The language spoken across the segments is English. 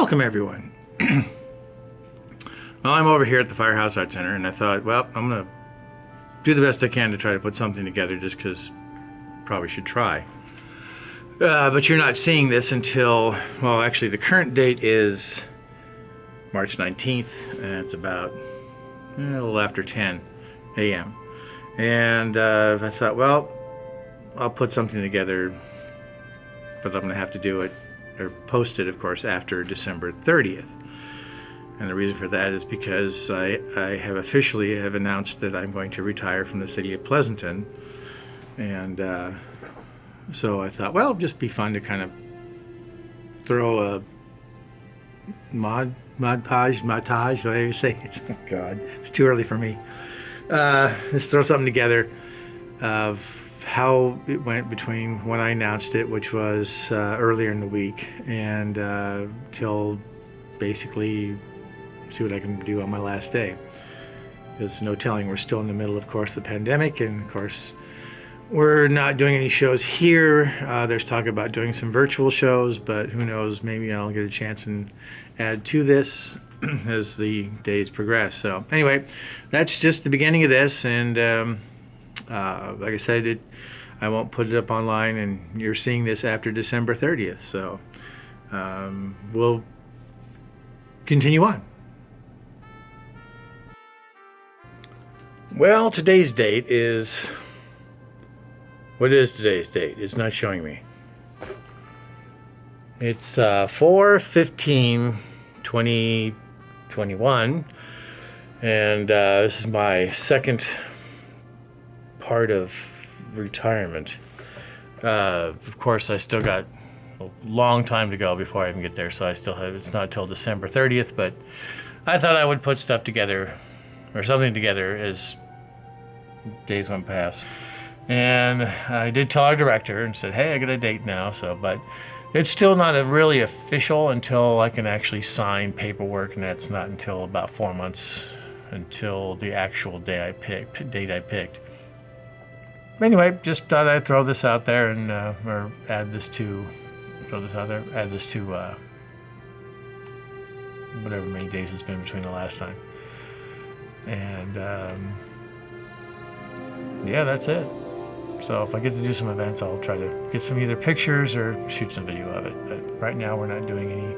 Welcome, everyone. Well, I'm over here at the Firehouse Art Center, and I thought, well, I'm going to do the best I can to try to put something together just because probably should try. But you're not seeing this until, well, actually, the current date is March 19th, and it's about a little after 10 a.m. And I thought, well, I'll put something together, but I'm going to have to do it, or post it, of course, after December 30th. And the reason for that is because I have officially announced that I'm going to retire from the city of Pleasanton. And so I thought, well, it'd just be fun to kind of throw a montage, whatever you say. Oh God, it's too early for me. Just throw something together of how it went between when I announced it, which was earlier in the week, and till basically see what I can do on my last day. There's no telling, we're still in the middle, of course, the pandemic, and of course we're not doing any shows here. There's talk about doing some virtual shows, but who knows, maybe I'll get a chance and add to this as the days progress. So anyway, that's just the beginning of this, and like I said, I won't put it up online, and you're seeing this after December 30th, so we'll continue on. Well, today's date is... What is today's date? It's not showing me. It's 4/15/2021, and this is my second part of retirement. Of course, I still got a long time to go before I even get there, so I still have, it's not till December 30th, but I thought I would put stuff together, or something together, as days went past. And I did tell our director and said, hey, I got a date now, but it's still not really official until I can actually sign paperwork, and that's not until about 4 months until the actual date I picked. Anyway, just thought I'd throw this out there and or add this to whatever many days it's been between the last time. And yeah, that's it. So if I get to do some events, I'll try to get some either pictures or shoot some video of it. But right now we're not doing any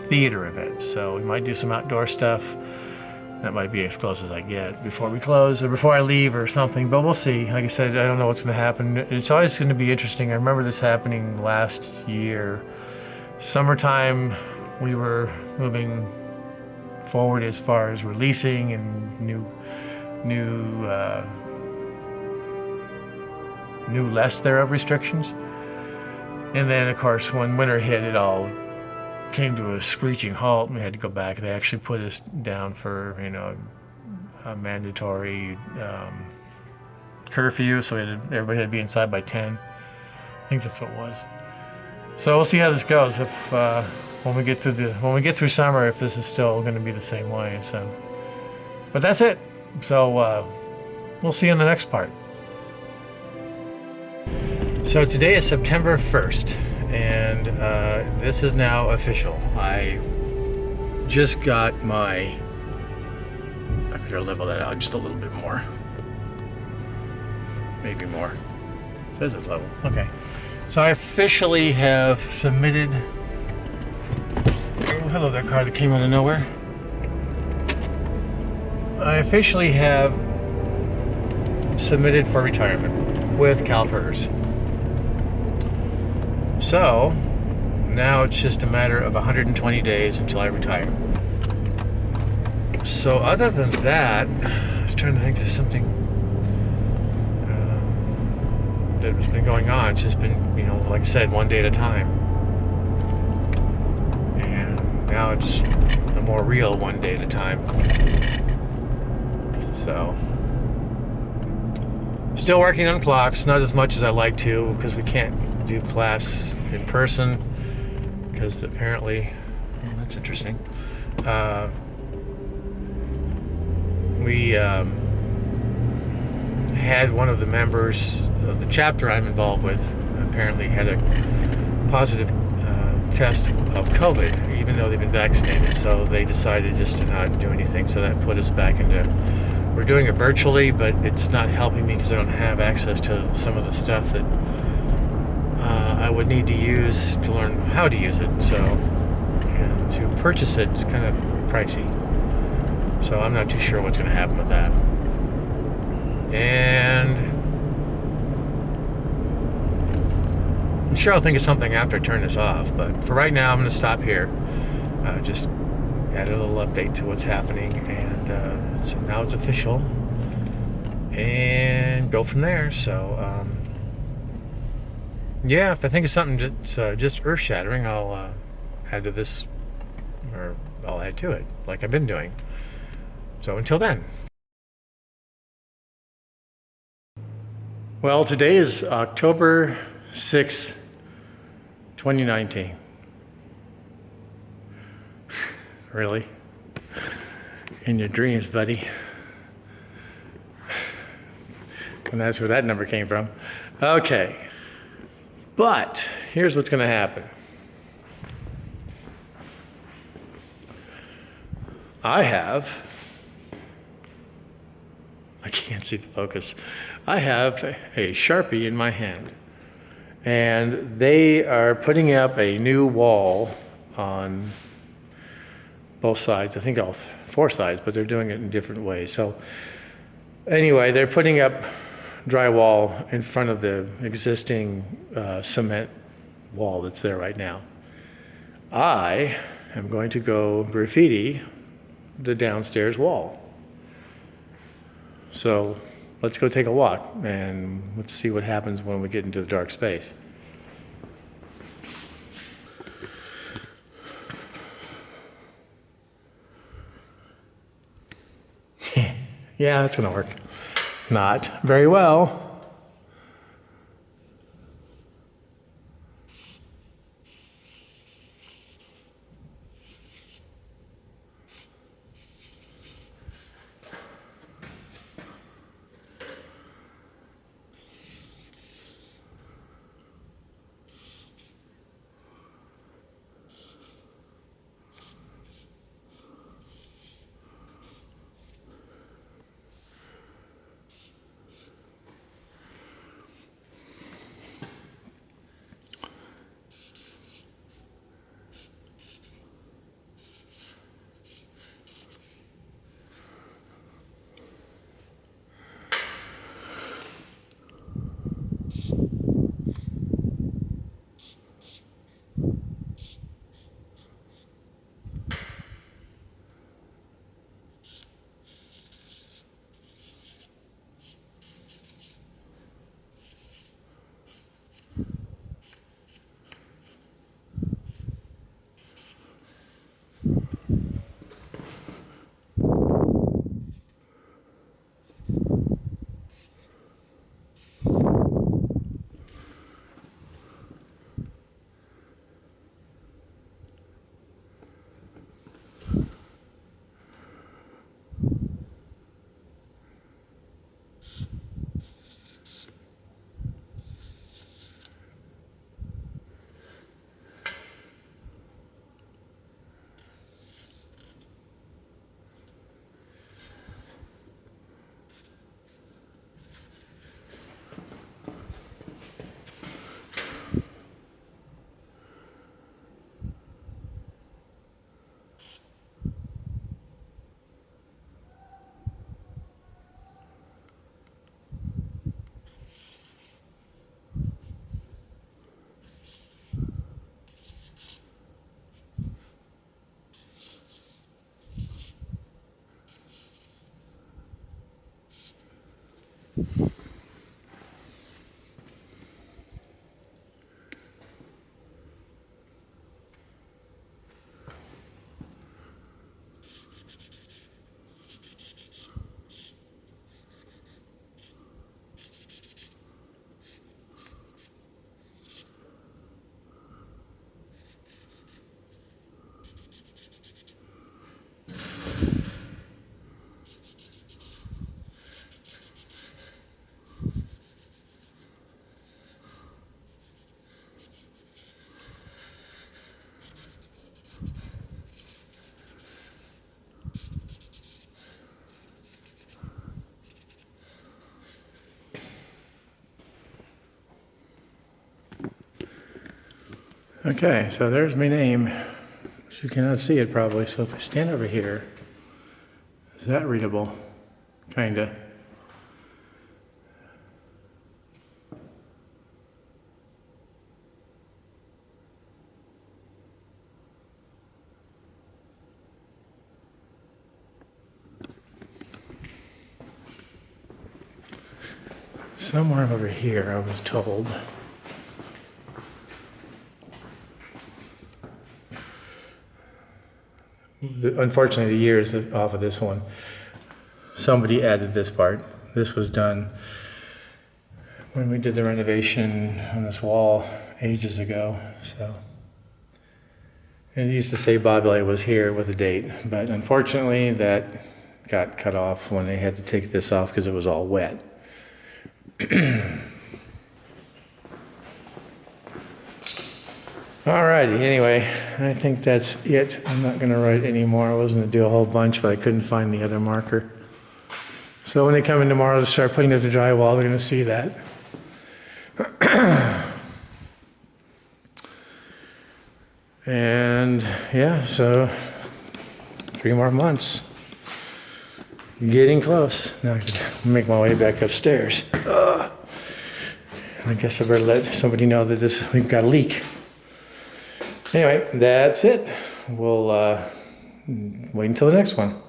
theater events, so we might do some outdoor stuff. That might be as close as I get before we close or before I leave or something, but we'll see. Like I said, I don't know what's going to happen. It's always going to be interesting. I remember this happening last year. Summertime, we were moving forward as far as releasing and new less thereof restrictions. And then, of course, when winter hit, it all came to a screeching halt, and we had to go back. They actually put us down for, a mandatory curfew, so everybody had to be inside by 10. I think that's what it was. So we'll see how this goes. If when we get through summer, if this is still going to be the same way. So, but that's it. So we'll see you in the next part. So today is September 1st, and this is now official. I just got I better level that out just a little bit more. Maybe more. It says it's level. Okay. So I officially have submitted... Oh, hello there, car that came out of nowhere. I officially have submitted for retirement with CalPERS. So, now it's just a matter of 120 days until I retire. So, other than that, I was trying to think there's something that has been going on. It's just been, like I said, one day at a time. And now it's a more real one day at a time. So, still working on clocks, not as much as I like to, because we can't do class in person, because apparently, that's interesting. We had one of the members of the chapter I'm involved with apparently had a positive test of COVID, even though they've been vaccinated. So they decided just to not do anything. So that put us back into, we're doing it virtually, but it's not helping me because I don't have access to some of the stuff that I would need to use to learn how to use it. So, and to purchase it is kind of pricey. So I'm not too sure what's going to happen with that. And I'm sure I'll think of something after I turn this off. But for right now, I'm going to stop here. Just add a little update to what's happening. And so now it's official. And go from there. So, yeah, if I think of something that's just earth-shattering, I'll add to this, or I'll add to it, like I've been doing. So until then. Well, today is October 6th, 2019. Really? In your dreams, buddy. And that's where that number came from. Okay. But here's what's going to happen. I can't see the focus. I have a Sharpie in my hand. And they are putting up a new wall on both sides. I think all four sides, but they're doing it in different ways. So anyway, they're putting up drywall in front of the existing cement wall that's there right now. I am going to go graffiti the downstairs wall. So let's go take a walk and let's see what happens when we get into the dark space. Yeah, that's gonna work. Not very well. Okay, so there's my name. You cannot see it probably, so if I stand over here, is that readable? Kinda. Somewhere over here, I was told. Unfortunately, the years off of this one. Somebody added this part. This was done when we did the renovation on this wall ages ago. So it used to say Bob Elliott was here with a date, but unfortunately that got cut off when they had to take this off because it was all wet. Alrighty, anyway, I think that's it. I'm not going to write anymore. I was going to do a whole bunch, but I couldn't find the other marker. So when they come in tomorrow to start putting up the drywall, they're going to see that. And yeah, so 3 more months. Getting close. Now I can make my way back upstairs. I guess I better let somebody know that we've got a leak. Anyway, that's it. We'll wait until the next one.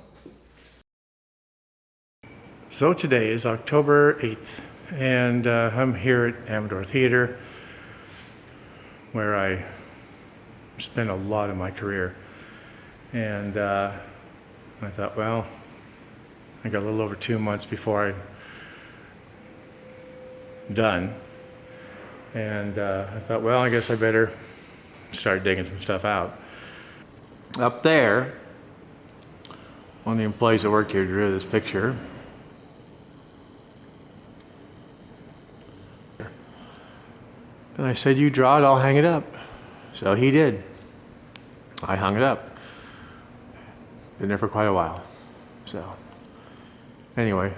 So today is October 8th, and I'm here at Amador Theater, where I spent a lot of my career. And I thought, well, I got a little over 2 months before I'm done. And I thought, well, I guess I better start digging some stuff out. Up there, one of the employees that worked here drew this picture. And I said, you draw it, I'll hang it up. So he did. I hung it up. Been there for quite a while. So, anyway.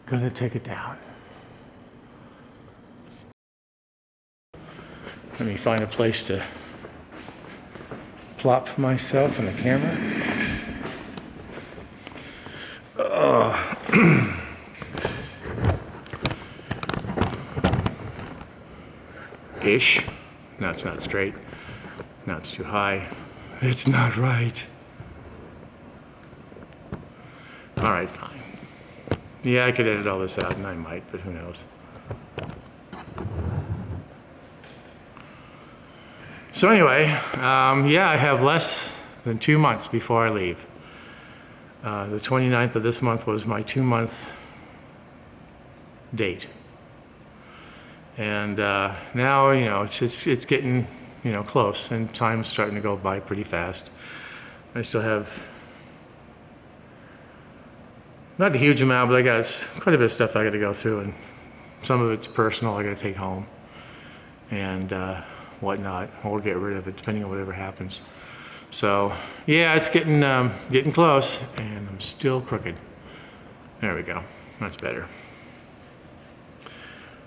Gonna take it down. Let me find a place to plop myself in the camera. Ish. No, it's not straight. No, it's too high. It's not right. All right, fine. Yeah, I could edit all this out, and I might, but who knows. So anyway, yeah, I have less than 2 months before I leave. The 29th of this month was my 2-month date. And now, you know, it's getting, you know, close, and time's starting to go by pretty fast. I still have not a huge amount, but I got quite a bit of stuff I got to go through, and some of it's personal I got to take home and whatnot, or get rid of it depending on whatever happens. So yeah, it's getting close, and I'm still crooked. There we go. That's better.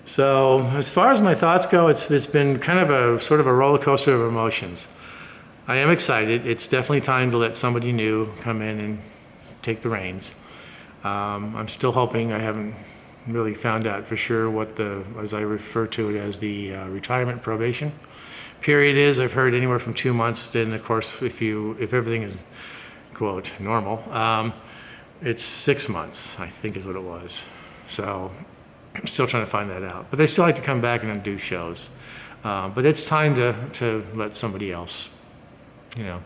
So as far as my thoughts go, it's been kind of a sort of a roller coaster of emotions. I am excited. It's definitely time to let somebody new come in and take the reins. I'm still hoping. I haven't really found out for sure what as I refer to it as the retirement probation period is. I've heard anywhere from 2 months. Then of course, if everything is quote normal, it's 6 months, I think is what it was. So I'm still trying to find that out. But they still like to come back and do shows. But it's time to let somebody else, you know,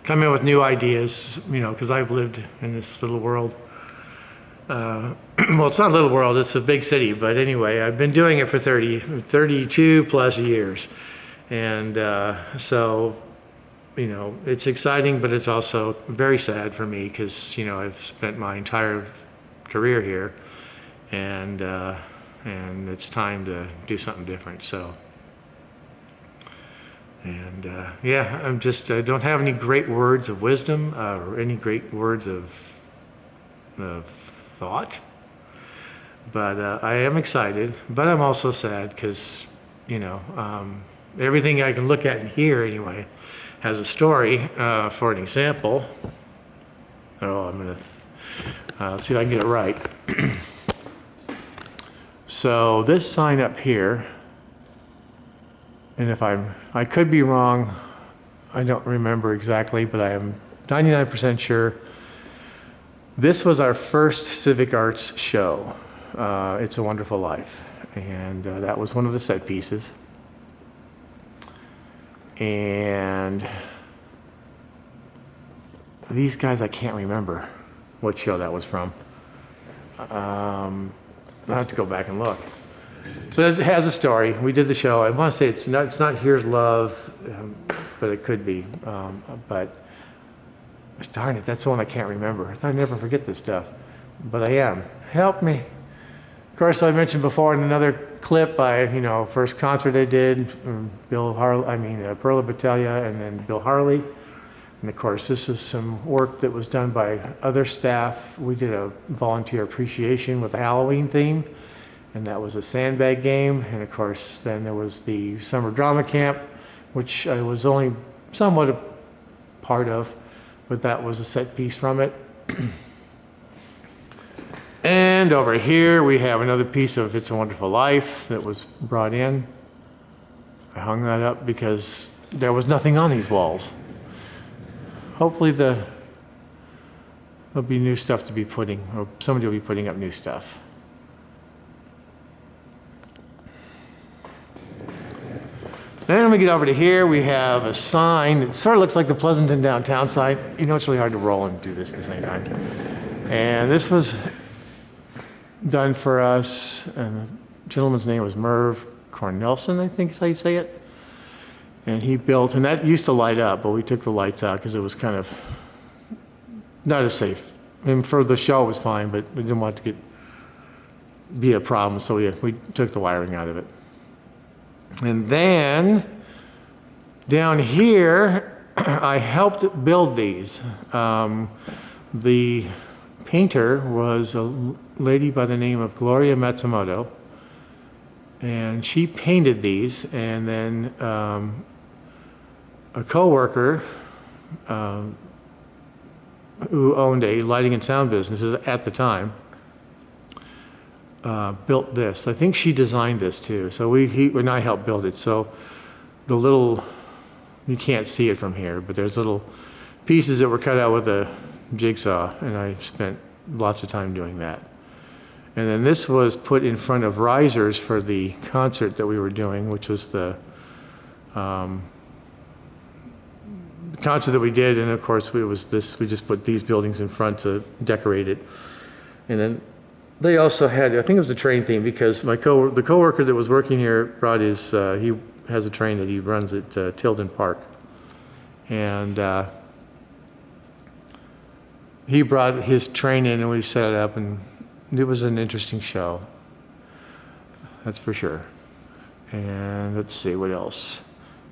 come in with new ideas, you know, because I've lived in this little world. Well, it's not a little world, it's a big city, but anyway, I've been doing it for 32 plus years. And so, you know, it's exciting, but it's also very sad for me because, you know, I've spent my entire career here, and it's time to do something different. So, and yeah, I don't have any great words of wisdom or any great words of thought, But I am excited, but I'm also sad because, everything I can look at and hear anyway has a story. For an example, I'm going to see if I can get it right. So this sign up here, and I could be wrong, I don't remember exactly, but I am 99% sure this was our first Civic Arts show. It's a Wonderful Life, and that was one of the set pieces. And these guys, I can't remember what show that was from. I'll have to go back and look. But it has a story. We did the show. I want to say it's not Here's Love, but it could be. But darn it, that's the one I can't remember. I never forget this stuff, but I am. Help me. Of course, I mentioned before in another clip, first concert I did, Perla Battaglia, and then Bill Harley. And of course, this is some work that was done by other staff. We did a volunteer appreciation with the Halloween theme, and that was a sandbag game. And of course, then there was the summer drama camp, which I was only somewhat a part of, but that was a set piece from it. And over here we have another piece of It's a Wonderful Life that was brought in. I hung that up because there was nothing on these walls. Hopefully there'll be new stuff to be or somebody will be putting up new stuff. Then we get over to here, we have a sign that sort of looks like the Pleasanton downtown sign. It's really hard to roll and do this at the same time. And this was done for us, and the gentleman's name was Merv Cornelson, I think is how you say it. And he built, and that used to light up, but we took the lights out because it was kind of not as safe. And for the show it was fine, but we didn't want it to be a problem, so we took the wiring out of it. And then down here, I helped build these. The painter was a lady by the name of Gloria Matsumoto, and she painted these. And then a coworker who owned a lighting and sound business at the time built this. I think she designed this too. So he and I helped build it. So the little, you can't see it from here, but there's little pieces that were cut out with a jigsaw, and I spent lots of time doing that. And then this was put in front of risers for the concert that we were doing, which was the concert that we did. And of course, we just put these buildings in front to decorate it. And then they also had, I think it was a train theme, because the coworker that was working here brought his, he has a train that he runs at Tilden Park. And he brought his train in and we set it up, and it was an interesting show. That's for sure. And let's see, what else?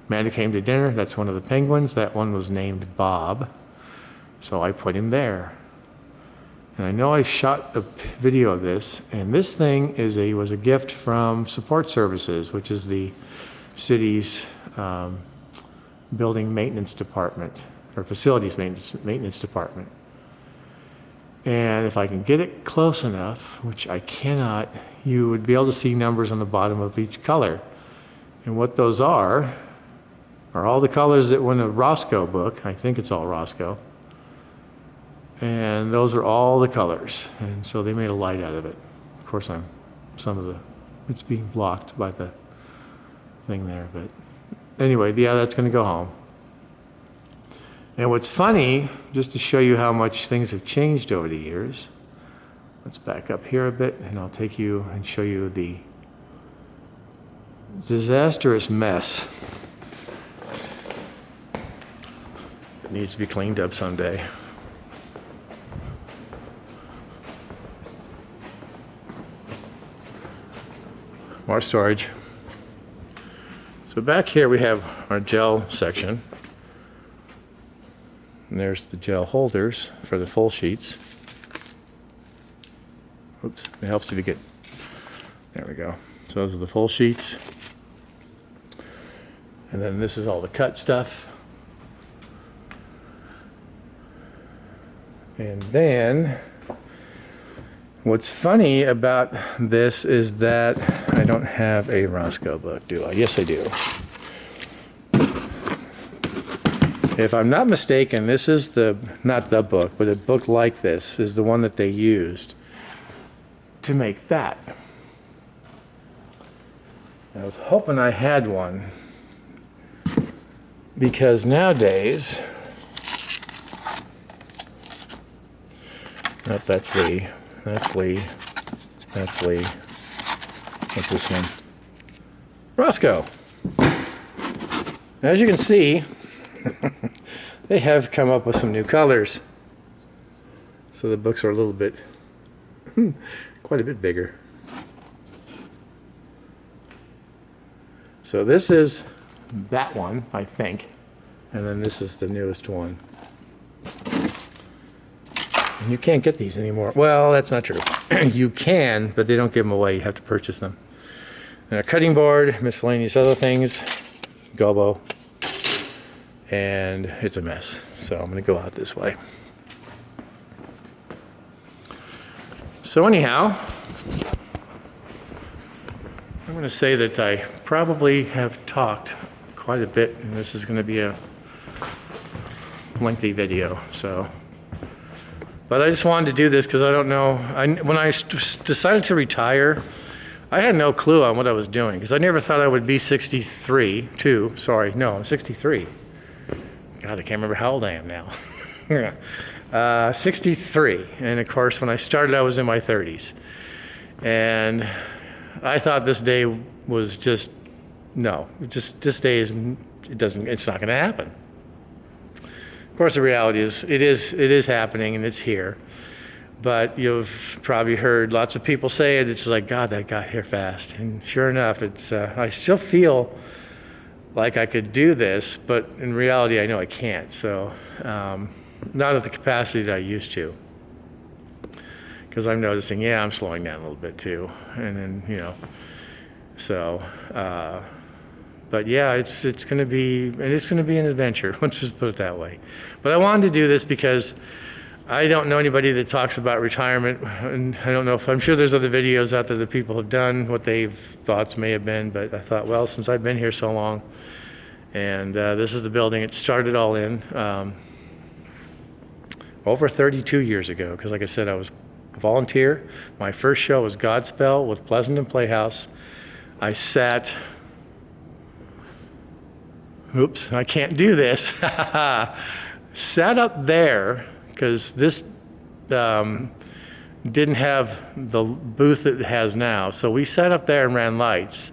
Amanda Came to Dinner, that's one of the penguins. That one was named Bob, so I put him there. And I know I shot a video of this, and this thing was a gift from Support Services, which is the city's building maintenance department, or facilities maintenance department. And if I can get it close enough, which I cannot, you would be able to see numbers on the bottom of each color. And what those are all the colors that were in a Roscoe book. I think it's all Roscoe. And those are all the colors. And so they made a light out of it. Of course, it's being blocked by the thing there. But anyway, yeah, that's going to go home. And what's funny, just to show you how much things have changed over the years, let's back up here a bit, and I'll take you and show you the disastrous mess that needs to be cleaned up someday. More storage. So back here we have our gel section. And there's the gel holders for the full sheets. Oops, it helps if you get There we go. So those are the full sheets. And then this is all the cut stuff. And then what's funny about this is that I don't have a Roscoe book, do I? Yes, I do. If I'm not mistaken, this is not the book, but a book like this is the one that they used to make that. I was hoping I had one, because nowadays, nope, that's Lee, that's Lee, that's Lee. What's this one? Roscoe. As you can see, they have come up with some new colors. So the books are a little bit, quite a bit bigger. So this is that one, I think. And then this is the newest one. And you can't get these anymore. Well, that's not true. You can, but they don't give them away. You have to purchase them. And a cutting board, miscellaneous other things, gobo. And it's a mess. So I'm going to go out this way. So anyhow, I'm going to say that I probably have talked quite a bit, and this is going to be a lengthy video. So, but I just wanted to do this because I don't know. When I decided to retire, I had no clue on what I was doing, because I never thought I would be 63. I'm 63. God, I can't remember how old I am now. 63. And of course, when I started, I was in my 30s. And I thought this day was just, this day it's not going to happen. Of course, the reality is, it is happening, and it's here. But you've probably heard lots of people say it. It's like, God, that got here fast. And sure enough, I still feel like I could do this, but in reality, I know I can't. So, not at the capacity that I used to. Because I'm noticing, I'm slowing down a little bit too. And then, so, but yeah, it's going to be an adventure. Let's just put it that way. But I wanted to do this because I don't know anybody that talks about retirement, and I don't know I'm sure there's other videos out there that people have done, what their thoughts may have been, but I thought, well, since I've been here so long, and this is the building it started all in, over 32 years ago, because like I said, I was a volunteer. My first show was Godspell with Pleasanton Playhouse. I sat, oops, I can't do this, sat up there, because this didn't have the booth that it has now. So we sat up there and ran lights.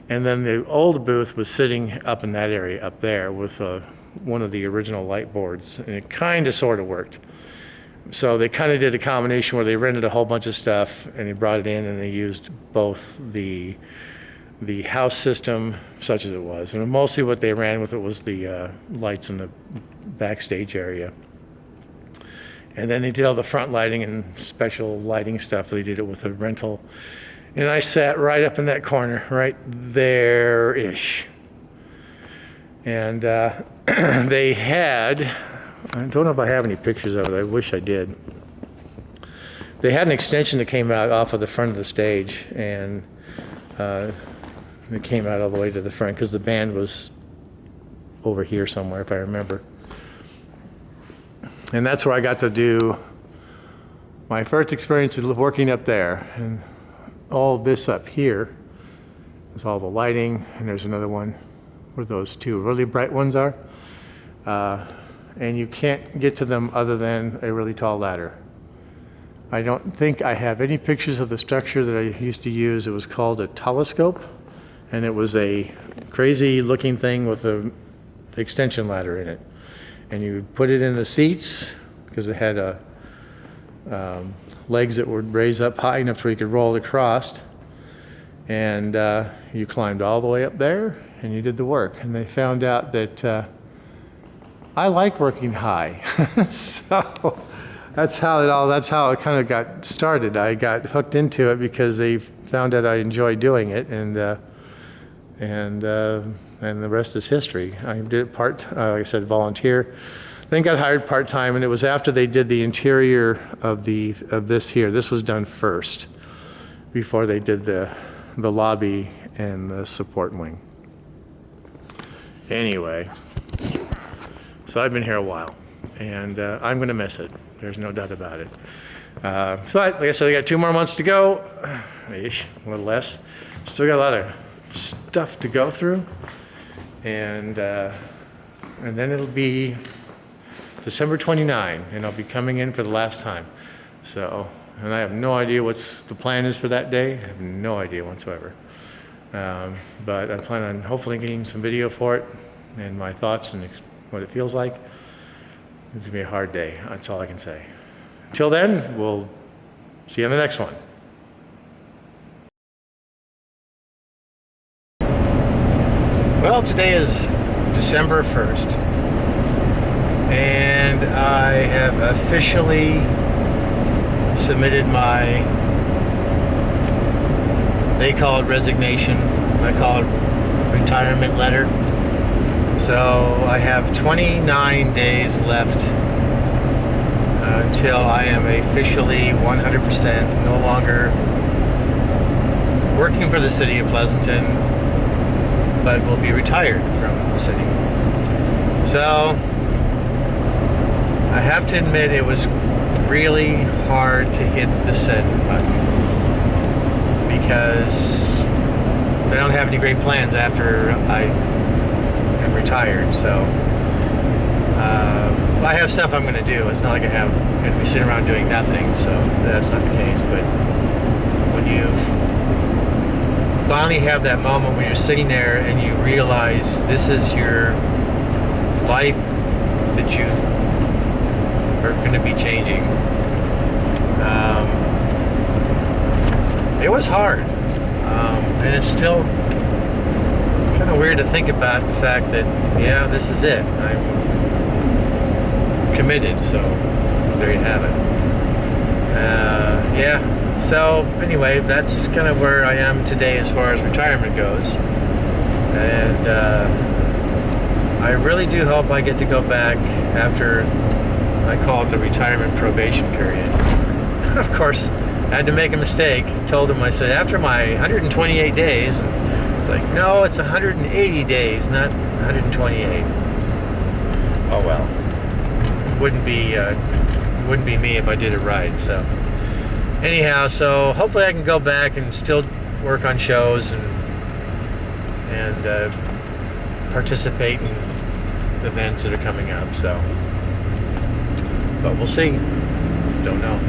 And then the old booth was sitting up in that area up there with one of the original light boards. And it kind of sort of worked. So they kind of did a combination where they rented a whole bunch of stuff and they brought it in, and they used both the house system, such as it was. And mostly what they ran with it was the lights in the backstage area. And then they did all the front lighting and special lighting stuff. They did it with a rental. And I sat right up in that corner, right there-ish. And they had, I don't know if I have any pictures of it. I wish I did. They had an extension that came out off of the front of the stage. And it came out all the way to the front because the band was over here somewhere, if I remember. And that's where I got to do my first experience working up there. And all this up here is all the lighting, and there's another one where those two really bright ones are. And you can't get to them other than a really tall ladder. I don't think I have any pictures of the structure that I used to use. It was called a telescope, and it was a crazy looking thing with an extension ladder in it. And you put it in the seats because it had legs that would raise up high enough where you could roll it across. And you climbed all the way up there and you did the work. And they found out that I like working high. So that's how it kind of got started. I got hooked into it because they found that I enjoyed doing it, and the rest is history. I did it like I said, volunteer. Then got hired part-time, and it was after they did the interior of this here. This was done first before they did the lobby and the support wing. Anyway, so I've been here a while, and I'm going to miss it. There's no doubt about it. But like I said, I got 2 more months to go, ish, a little less. Still got a lot of stuff to go through, and then it'll be December 29, and I'll be coming in for the last time. So, and I have no idea what the plan is for that day. I have no idea whatsoever. But I plan on hopefully getting some video for it and my thoughts and what it feels like. It's going to be a hard day. That's all I can say. Until then, we'll see you on the next one. Well, today is December 1st, and I have officially submitted my, they call it resignation, I call it retirement letter. So I have 29 days left until I am officially 100% no longer working for the city of Pleasanton, but will be retired from the city. So I have to admit it was really hard to hit the send button because I don't have any great plans after I am retired. So I have stuff I'm going to do. It's not like I'm going to be sitting around doing nothing, so that's not the case. But when you finally have that moment when you're sitting there and you realize this is your life that you are going to be changing, it was hard, and it's still kind of weird to think about the fact that, yeah, this is it. I'm committed, so there you have it. Yeah, so anyway, that's kind of where I am today as far as retirement goes, and I really do hope I get to go back after, I call it the retirement probation period. Of course, I had to make a mistake. Told him, I said, after my 128 days, and it's like, no, it's 180 days, not 128. Oh well. Wouldn't be me if I did it right. So anyhow, so hopefully I can go back and still work on shows and participate in events that are coming up. So, but we'll see. Don't know.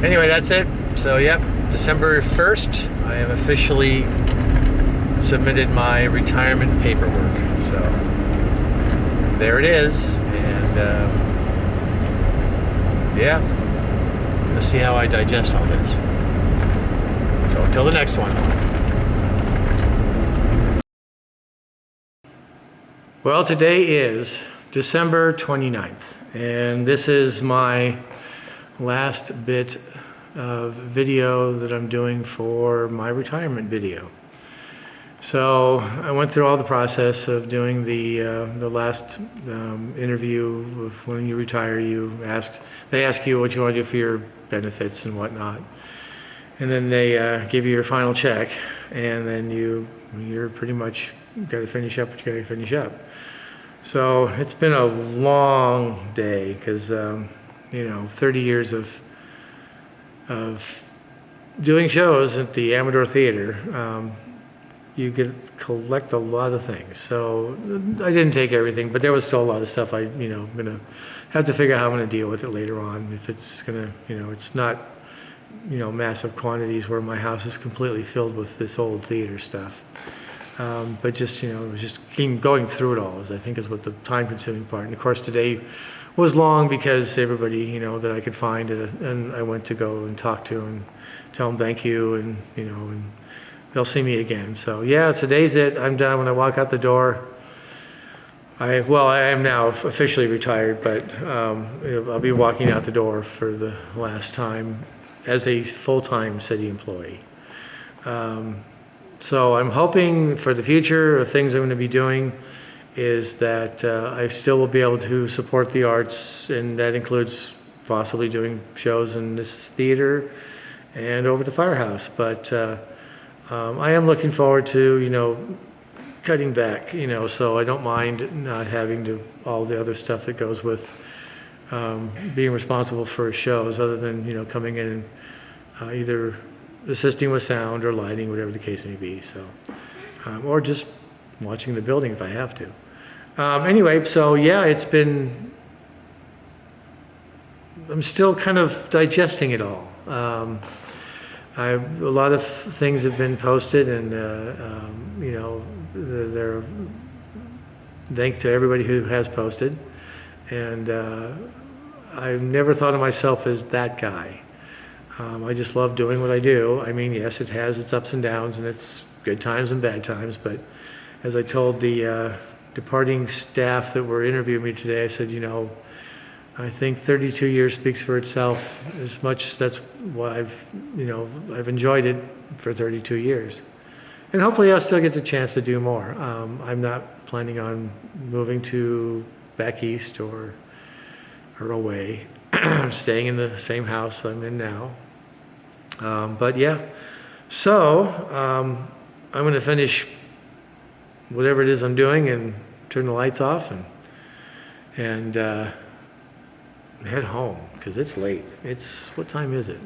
Anyway, that's it. So yep, December 1st, I have officially submitted my retirement paperwork. So there it is, and yeah, I'm gonna see how I digest all this. So until the next one. Well, today is December 29th, and this is my last bit of video that I'm doing for my retirement video. So I went through all the process of doing the last interview of when you retire. They ask you what you want to do for your benefits and whatnot, and then they give you your final check, and then you're pretty much got to finish up what you got to finish up. So it's been a long day because 30 years of doing shows at the Amador Theater. You could collect a lot of things. So I didn't take everything, but there was still a lot of stuff I'm gonna have to figure out how I'm gonna deal with it later on. If it's gonna, it's not, massive quantities where my house is completely filled with this old theater stuff. But just, just going through it all I think is what the time-consuming part. And of course today was long because everybody, that I could find, and I went to go and talk to and tell them thank you, and and they'll see me again. So yeah, today's it. I'm done. When I walk out the door, I am now officially retired, but I'll be walking out the door for the last time as a full-time city employee. So I'm hoping for the future of things I'm going to be doing is that I still will be able to support the arts, and that includes possibly doing shows in this theater and over at the Firehouse. But I am looking forward to, cutting back, so I don't mind not having to all the other stuff that goes with being responsible for shows, other than, coming in and either assisting with sound or lighting, whatever the case may be. So, or just watching the building if I have to. Anyway, so yeah, I'm still kind of digesting it all. A lot of things have been posted, and they're thanks to everybody who has posted. And I've never thought of myself as that guy. I just love doing what I do. I mean, yes, it has its ups and downs, and it's good times and bad times. But as I told the departing staff that were interviewing me today, I said, I think 32 years speaks for itself. As much, that's why I've enjoyed it for 32 years. And hopefully I'll still get the chance to do more. I'm not planning on moving back east or away. I'm staying in the same house I'm in now. But yeah, so I'm going to finish whatever it is I'm doing and turn the lights off and head home, because it's late. What time is it?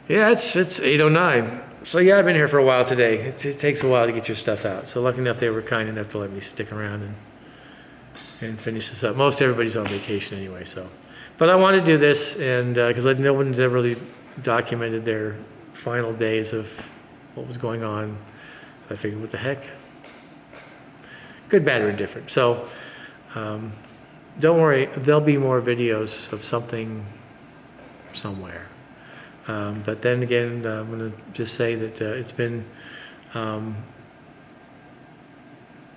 Yeah, it's 8:09. So yeah, I've been here for a while today. It takes a while to get your stuff out. So lucky enough they were kind enough to let me stick around and finish this up. Most everybody's on vacation anyway, so. But I want to do this, and because no one's ever really documented their final days of what was going on. I figured, what the heck? Good, bad, or indifferent. So don't worry, there'll be more videos of something somewhere. But then again, I'm going to just say that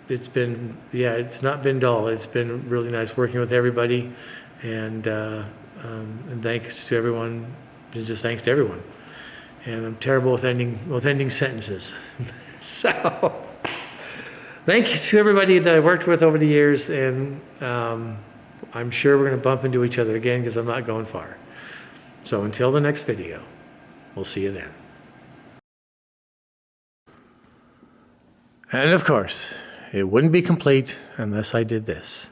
it's not been dull. It's been really nice working with everybody, and thanks to everyone. Just thanks to everyone. And I'm terrible with ending sentences. So thank you to everybody that I worked with over the years, and I'm sure we're going to bump into each other again, because I'm not going far. So until the next video, we'll see you then. And of course, it wouldn't be complete unless I did this.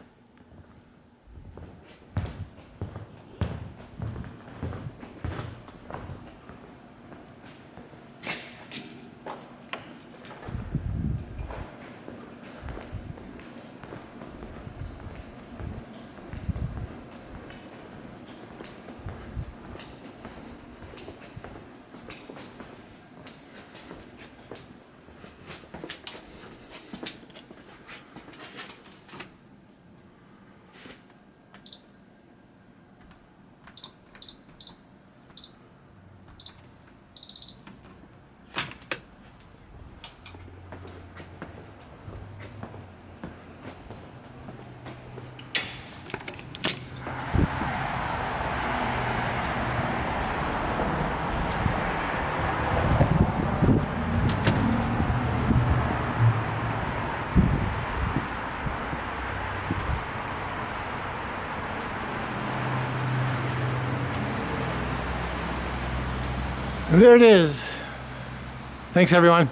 And there it is. Thanks, everyone.